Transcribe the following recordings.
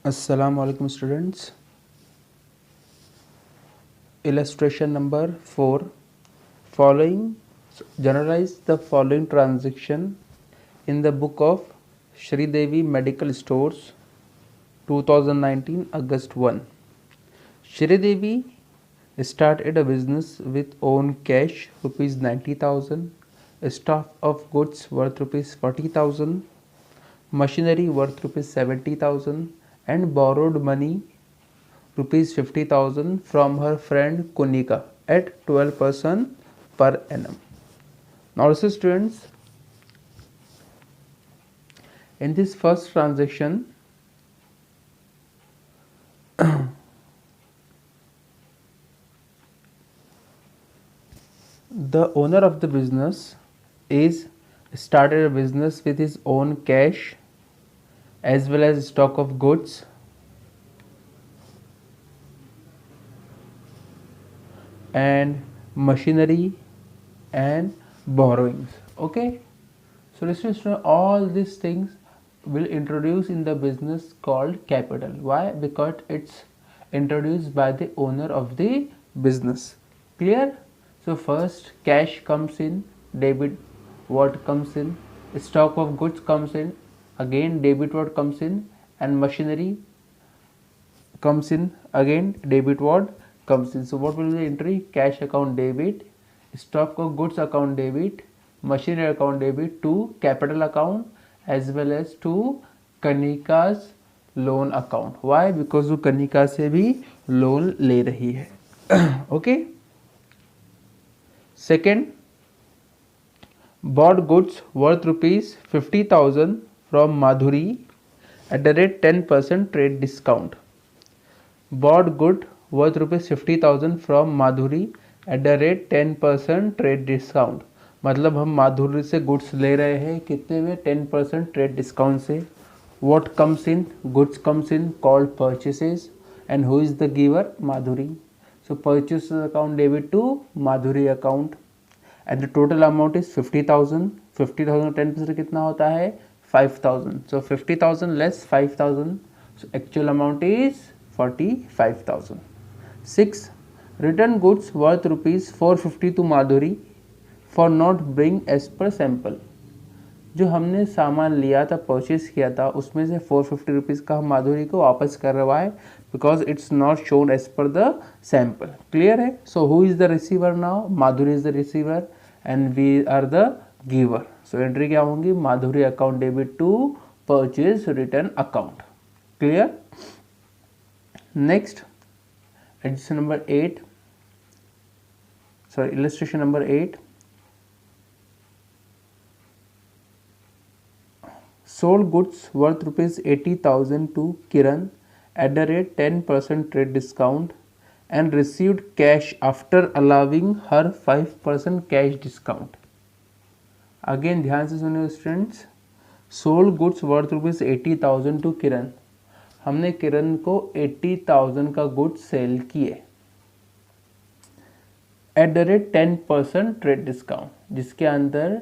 Assalamu alaikum students. Illustration number 4. Following generalize the following transaction in the book of Shri Devi Medical Stores 2019 August 1. Shri Devi started a business with own cash rupees 90,000, stock of goods worth rupees 40,000, machinery worth rupees 70,000 and borrowed money rupees 50,000 from her friend Kunika at 12% per annum. Now also students, in this first transaction the owner of the business is started a business with his own cash as well as stock of goods and machinery and borrowings. Okay, so listeners, all these things will introduce in the business called capital. Why? Because it's introduced by the owner of the business. Clear? So first cash comes in, debit what comes in, stock of goods comes in, again debit what comes in, and machinery comes in, again debit what comes in. So what will be the entry? Cash account debit, stock of goods account debit, machinery account debit to capital account as well as to Kanika's loan account. Why? Because वो कनिका से भी loan ले रही है. Okay. Second, bought goods worth rupees 50,000 from Madhuri at the rate 10% trade discount. Bought good worth rupees 50,000 from Madhuri at the rate 10% trade discount. मतलब हम माधुरी से goods ले रहे हैं कितने में? 10% ट्रेड डिस्काउंट से. What comes in? Goods comes in called purchases, and who is the giver? Madhuri. So purchase account debit to Madhuri account, and the total amount is 50,000. 50,000 10% कितना होता है? 5,000. So 50,000 less 5,000. So actual amount is 45,000. 6. Return goods worth rupees 450 to Madhuri for not bring as per sample. जो हमने सामान लिया था, purchase किया था, उसमें से 450 रुपीज़ का हम माधुरी को वापस कर रहा है because it's not shown as per the sample. Clear है? So who is the receiver now? Madhuri is the receiver and we are the giver. So entry क्या होंगी? Madhuri account debit to purchase return account. Clear? Next, addition number 8, sorry illustration number 8. Sold goods worth rupees 80,000 to Kiran at the rate 10% trade discount and received cash after allowing her 5% cash discount. Again ध्यान से सुनिए students. Sold goods worth rupees 80,000 to Kiran. हमने किरण को 80,000 का goods sale किए at the rate 10% trade discount, जिसके अंदर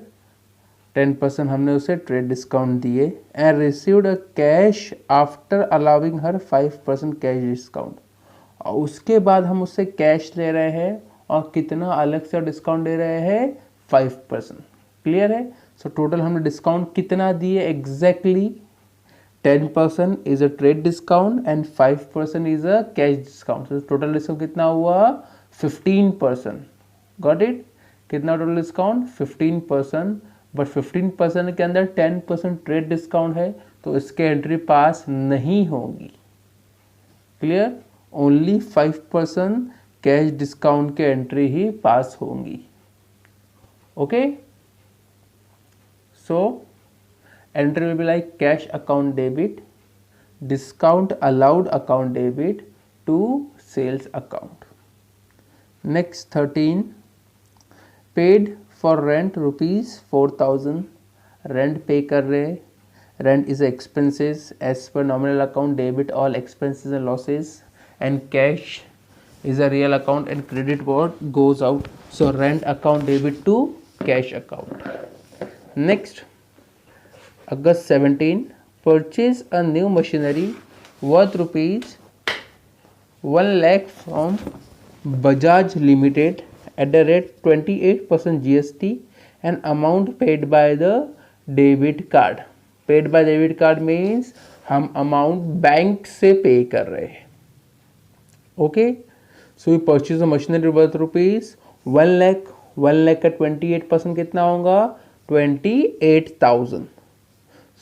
10% हमने उसे ट्रेड डिस्काउंट दिए and received a cash after allowing her 5% cash discount. और उसके बाद हम उससे कैश ले रहे हैं और कितना अलग से डिस्काउंट दे रहे हैं? 5%. क्लियर है? सो टोटल हमने डिस्काउंट कितना दिए? Exactly 10% is a trade discount and 5% is a cash discount. So total discount कितना हुआ? 15%. Got it? कितना टोटल डिस्काउंट? 15%. बट 15% के अंदर 10% ट्रेड डिस्काउंट है तो इसके एंट्री पास नहीं होगी. क्लियर? ओनली 5% कैश डिस्काउंट के एंट्री ही पास होंगी. Okay. So entry will be like cash account debit, discount allowed account debit to sales account. Next 13. Paid for rent rupees 4,000. Rent pay कर रहे. Rent is expenses as per nominal account debit all expenses and losses and cash is a real account and credit what goes out. So rent account debit to cash account. Next, August 17. Purchase a new machinery worth rupees 1 lakh from Bajaj Limited at the rate 28% GST and amount paid by the debit card. Paid by debit card means हम amount bank से pay कर रहे हैं. Okay, so we purchase a machinery worth rupees 1 lakh. 1 lakh का 28% कितना होगा? 28,000.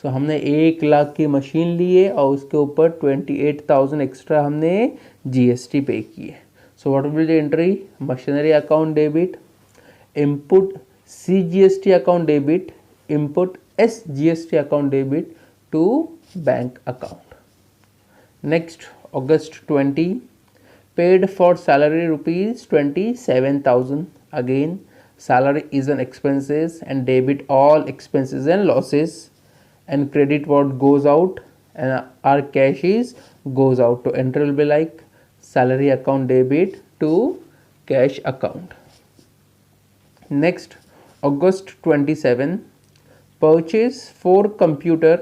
सो हमने 1 लाख की मशीन ली है और उसके ऊपर 28,000 एक्स्ट्रा हमने जीएसटी पे की है. So what will be the entry? Machinery account debit, input CGST account debit, input SGST account debit to bank account. Next, August 20, paid for salary rupees 27,000. Again, salary is an expenses and debit all expenses and losses, and credit what goes out and our cash is goes out. So entry will be like salary account debit to cash account. Next, August 27, purchase 4 computer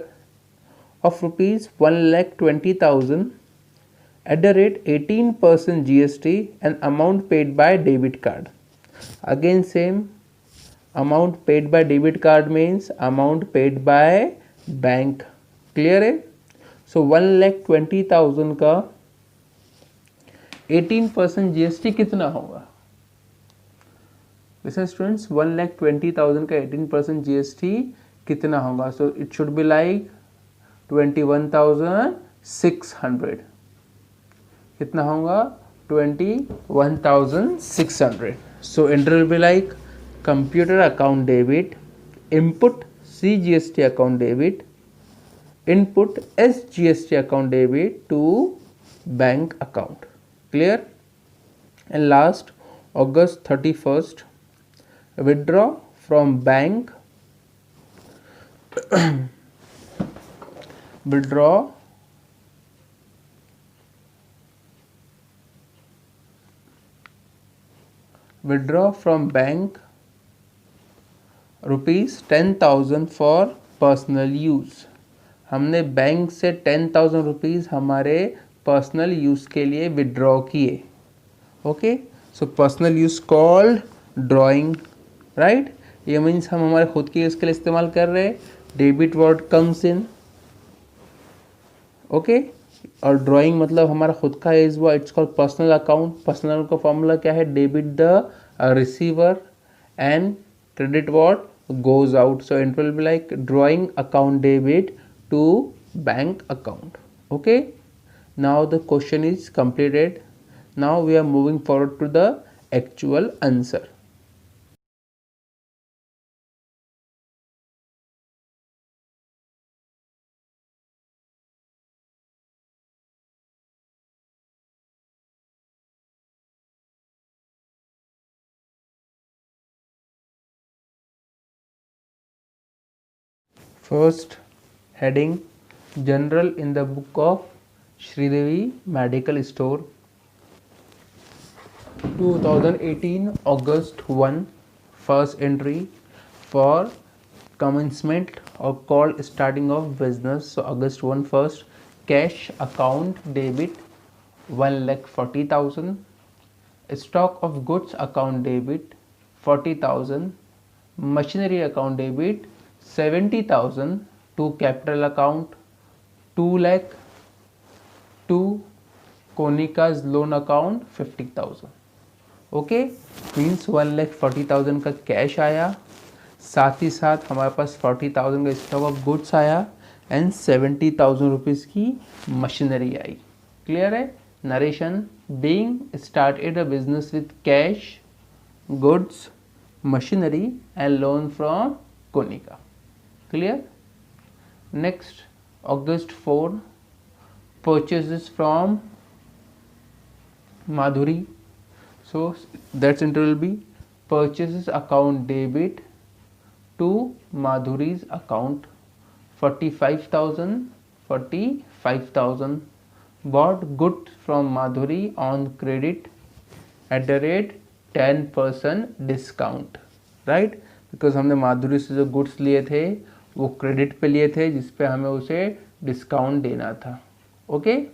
of rupees 1,20,000 at the rate 18% GST and amount paid by debit card. Again same, amount paid by debit card means amount paid by bank. Clear है? सो 1,20,000 का 18% GST कितना होगा? Listen students, 1,20,000 का 18% GST कितना होगा? So it should be like 21,600. कितना होगा? 21,600. So enter will be like computer account debit, input CGST account debit, input SGST account debit to bank account. Clear? And last, August 31st, withdraw from bank withdraw from bank rupees 10,000 for personal use. हमने bank से 10,000 rupees हमारे personal use के लिए withdraw किए. Okay, so personal use called drawing, right? ये means हम हमारे खुद के यूज़ के लिए इस्तेमाल कर रहे हैं. Debit word comes in. Okay, और ड्राइंग मतलब हमारा खुद का इज हुआ. It's called personal account. Personal का फॉर्मूला क्या है? Debit the receiver and credit what goes out. So it will be like drawing account debit to bank account. Okay, now the question is completed. Now we are moving forward to the actual answer. First heading, general in the book of Sridevi Medical Store, 2018 August 1, first entry for commencement or called starting of business. So August 1 first, cash account debit 1,40,000, stock of goods account debit 40,000, machinery account debit 70,000 to capital account 2 lakh, to Konika's loan account 50,000. Okay, means 1,40,000 का cash आया, साथ ही साथ हमारे पास 40,000 का stock of goods आया and 70,000 rupees की machinery आई. क्लियर है? Narration, being started a business with cash, goods, machinery and loan from Konika. Clear? Next, August 4, purchases from Madhuri. So that's entry will be purchases account debit to Madhuri's account 45,000. Bought goods from Madhuri on credit at the rate 10% discount, right? Because हमने माधुरी से जो goods लिए थे वो credit पे लिए थे जिस पे हमें उसे डिस्काउंट देना था. Okay,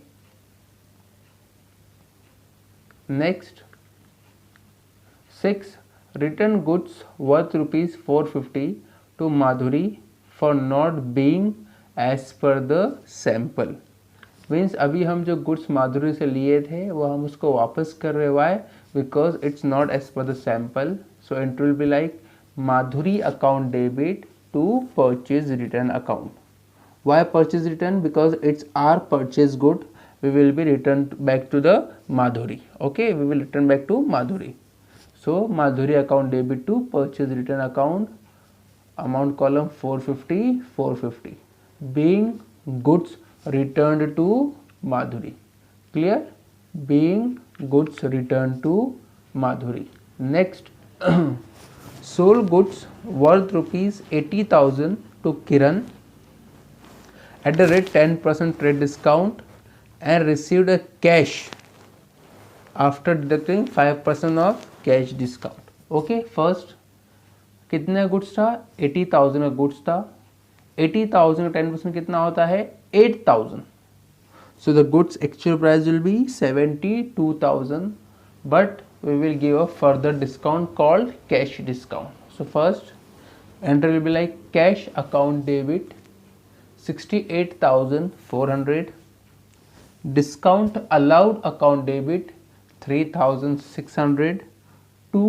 next 6. Return goods worth rupees 450 to Madhuri for not being as per the sample. Means अभी हम जो गुड्स माधुरी से लिए थे वो हम उसको वापस कर रहे, why? Because it's not as per the sample. So it will be like Madhuri account debit to purchase return account. Why purchase return? Because it's our purchase good. We will be returned back to the Madhuri. Okay, we will return back to Madhuri. So Madhuri account debit to purchase return account. Amount column 450 450. Being goods returned to Madhuri. Clear? Being goods returned to Madhuri. Next, sold goods worth rupees 80,000 to Kiran at the rate 10% trade discount and received a cash after deducting 5% of cash discount. Okay, first कितने goods था? 80,000 का goods था. 80,000 का 10% कितना होता है? 8,000. So the goods actual price will be 72,000, but we will give a further discount called cash discount. So first entry will be like cash account debit 68,400, discount allowed account debit 3,600 to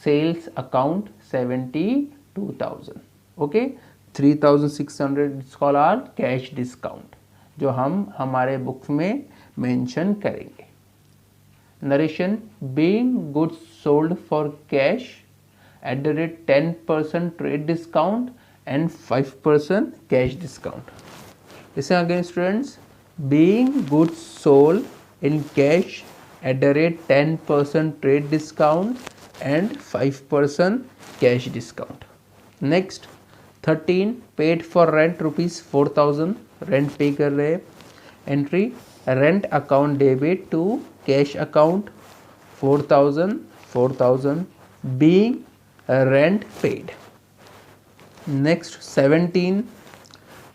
sales account 72,000. Okay, 3,600 is called our cash discount जो हम हमारे book में mention करेंगे. Narration, being goods sold for cash at the rate 10% trade discount and 5% cash discount. Listen again students, being goods sold in cash at the rate 10% trade discount and 5% cash discount. Next 13, paid for rent rupees 4,000, rent पे कर रहे. Entry, rent account debit to cash account 4,000 being rent paid. Next 17,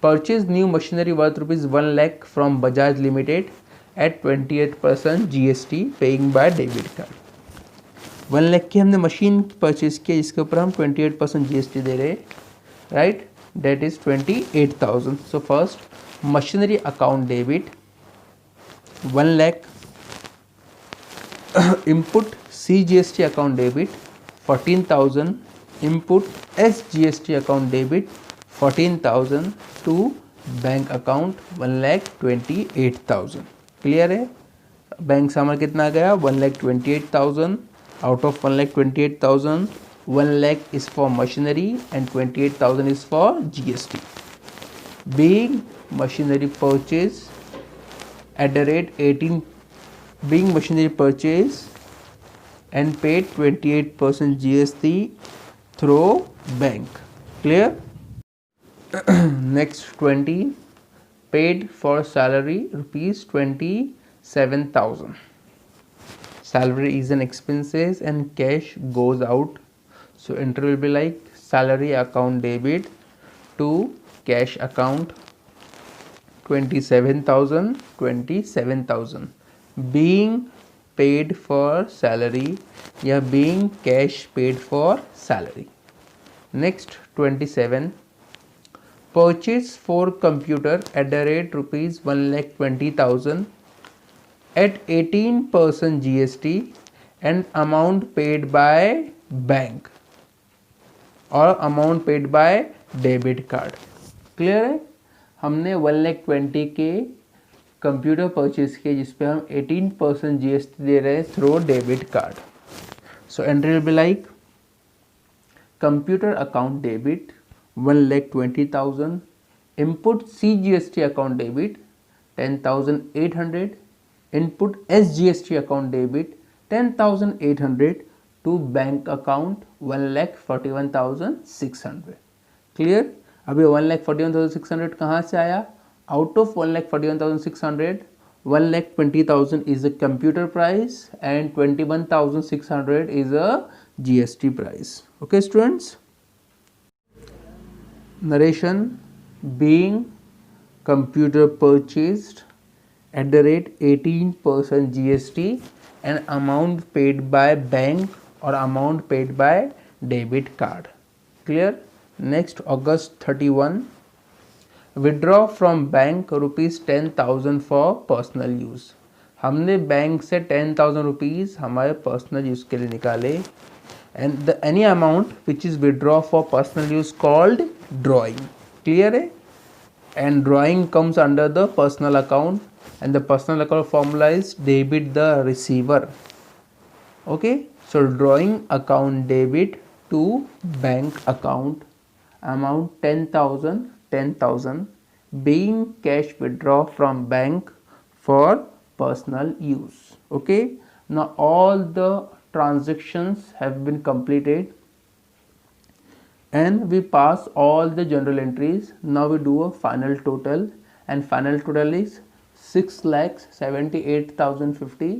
purchase new machinery worth rupees 1 lakh from Bajaj Limited at 28% GST paying by debit card. 1 lakh की हमने machine purchase किया जिसके ऊपर हम 28% GST दे रहे, right? That is 28,000. So first machinery account debit 1 lakh, input CGST account debit 14,000, input SGST account debit 14,000 to bank account 1,28,000. Clear है? Bank से हमारा कितना गया? 1,28,000. Out of 1,28,000, 1 lakh is for machinery and 28,000 is for GST. Being machinery purchase at the rate 18, being machinery purchase and paid 28% GST through bank. Clear? Next 20, paid for salary rupees 27,000. Salary is an expenses and cash goes out. So entry will be like salary account debit to cash account 27,000. Being paid for salary या being cash paid for salary. Next 27, purchase for computer at the rate rupees 1,20,000 at 18% GST and amount paid by bank और amount paid by debit card. Clear है? हमने 1,20,000 के computer purchase किए जिसपे हम 18% GST दे रहे हैं through debit card. So entry will be like computer account debit 1,20,000, input CGST account debit 10,800, input SGST account debit 10,800 to bank account 1,41,600. Clear? अभी 1,41,600 कहाँ से आया? Out of 1,41,600, 1,20,000 is a computer price and 21,600 is a GST price. Okay students? Narration, being computer purchased at the rate 18% GST and amount paid by bank or amount paid by debit card. Clear? Next, August 31, withdraw from bank rupees 10,000 for personal use. हमने bank से 10,000 rupees हमारे personal use के लिए निकाले and the any amount which is withdraw for personal use called drawing. Clear है? And drawing comes under the personal account and the personal account formula is debit the receiver. Okay, so drawing account debit to bank account amount 10,000 being cash withdraw from bank for personal use. Okay, now all the transactions have been completed and we pass all the journal entries. Now we do a final total and final total is 6,78,050.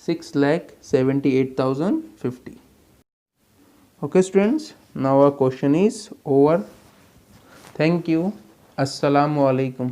6,78,050. Okay students, now our question is over. Thank you. Assalamu alaikum.